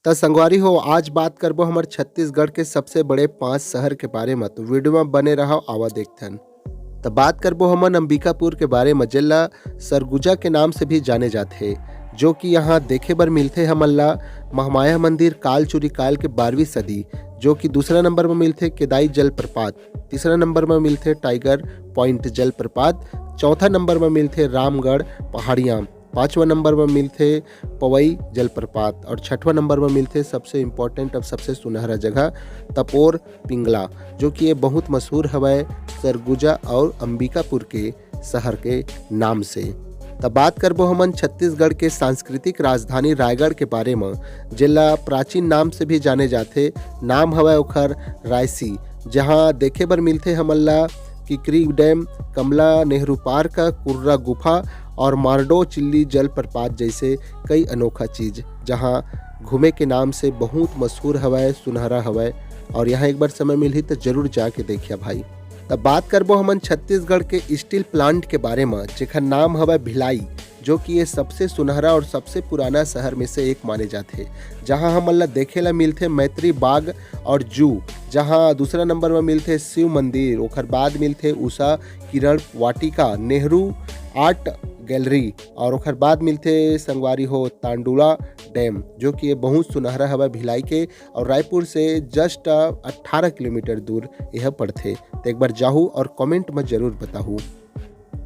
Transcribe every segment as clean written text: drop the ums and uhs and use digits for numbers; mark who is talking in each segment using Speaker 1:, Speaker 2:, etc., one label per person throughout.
Speaker 1: त संगवारी हो, आज बात करबो हमर छत्तीसगढ़ के सबसे बड़े 5 शहर के बारे म। तो वीडियो में बने रहो, आवा देखथन। त बात करबो हमन अंबिकापुर के बारे में, जेला सरगुजा के नाम से भी जाने जाथे, जो कि यहाँ देखे बर मिलथे हमन ला महामाया मंदिर कालचूरी काल के 12वीं सदी। जो कि दूसरा नंबर में मिलथे केदाई जलप्रपात, तीसरा नंबर में मिलथे टाइगर पॉइंट जलप्रपात, चौथा नंबर में मिलथे रामगढ़ पहाड़ियाँ, पांचवा नंबर में मिलथे पवई जलप्रपात और छठवां नंबर में मिलथे सबसे इम्पोर्टेंट और सबसे सुनहरा जगह तपोर पिंगला, जो कि ये बहुत मशहूर हवय सरगुजा और अंबिकापुर के शहर के नाम से। तब बात करबो हमन छत्तीसगढ़ के सांस्कृतिक राजधानी रायगढ़ के बारे में, जिला प्राचीन नाम से भी जाने जाथे। नाम हवय ओखर रायसी, जहां देखे बर मिलथे हमन ला किकरी डैम, कमला नेहरू पार्क, कुर्रा गुफा और मार्डो चिल्ली जलप्रपात जैसे कई अनोखा चीज, जहां घूमे के नाम से बहुत मशहूर हवय, सुनहरा हवय। और यहाँ एक बार समय मिली तो जरूर जाके देखिए भाई। तब बात करबो हमन छत्तीसगढ़ के स्टील प्लांट के बारे में, जेखर नाम हवय भिलाई, जो कि ये सबसे सुनहरा और सबसे पुराना शहर में से एक माने जाथे। जहां हमन ला देखे ला मिलथे मैत्री बाग और जू, जहां दूसरा नंबर में मिलथे शिव मंदिर, ओखर बाद मिलथे उषा किरण वाटिका, नेहरू आर्ट गैलरी और ओखर बाद मिलथे संगवारी हो तांडुला डैम, जो कि ये बहुत सुनहरा हवा भिलाई के और रायपुर से जस्ट 18 किलोमीटर दूर यह पड़थे। तो एक बार जाहू और कमेंट में जरूर बताहू।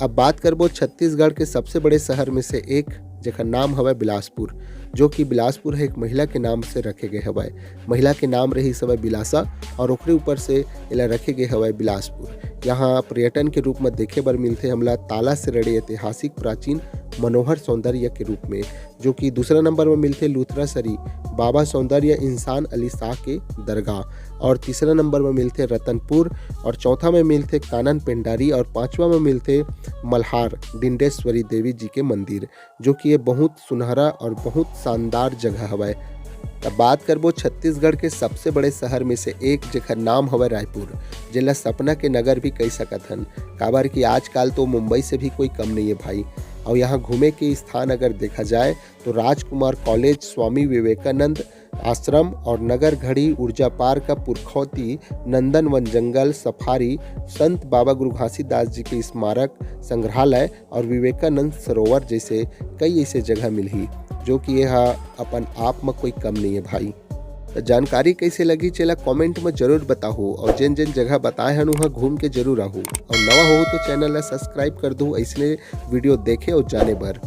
Speaker 1: अब बात करबो छत्तीसगढ़ के सबसे बड़े शहर में से एक, जेकर नाम हवय बिलासपुर, जो कि बिलासपुर है एक महिला के नाम से रखे गए हवय। महिला के नाम रही हवय बिलासा और ओकरे ऊपर से इला रखे गए हवय बिलासपुर। यहाँ पर्यटन के रूप में देखे बर मिलथे हमला ताला से रड़े ऐतिहासिक प्राचीन मनोहर सौंदर्य के रूप में, जो कि दूसरा नंबर में मिलथे लुथरासरी बाबा सौंदर्य इंसान अली शाह के दरगाह और तीसरा नंबर में मिलथे रतनपुर और चौथा में मिलथे कानन पेंडारी और पांचवा में मिलथे मल्हार डिंडेश्वरी देवी जी के मंदिर, जो कि ये बहुत सुनहरा और बहुत शानदार जगह हवय। तब बात करबो छत्तीसगढ़ के सबसे बड़े शहर में से एक, जेकर नाम हवय रायपुर, जेला सपना के नगर भी कह सकत हन, काबर कि आजकल तो मुंबई से भी कोई कम नहीं है भाई। और यहाँ घूमे के स्थान अगर देखा जाए तो राजकुमार कॉलेज, स्वामी विवेकानंद आश्रम और नगर घड़ी, ऊर्जा पार्क, पुरखौती, नंदन वन जंगल सफारी, संत बाबा गुरु घासीदास जी के स्मारक संग्रहालय और विवेकानंद सरोवर जैसे कई ऐसे जगह मिलही, जो कि यह अपन आप में कोई कम नहीं है भाई। तो जानकारी कैसे लगी चला कमेंट में जरूर बताओ और जिन जिन जगह बताए हन वहाँ घूम के जरूर आहू। और नवा हो तो चैनल ला सब्सक्राइब कर दो ऐसने वीडियो देखे और जाने बर।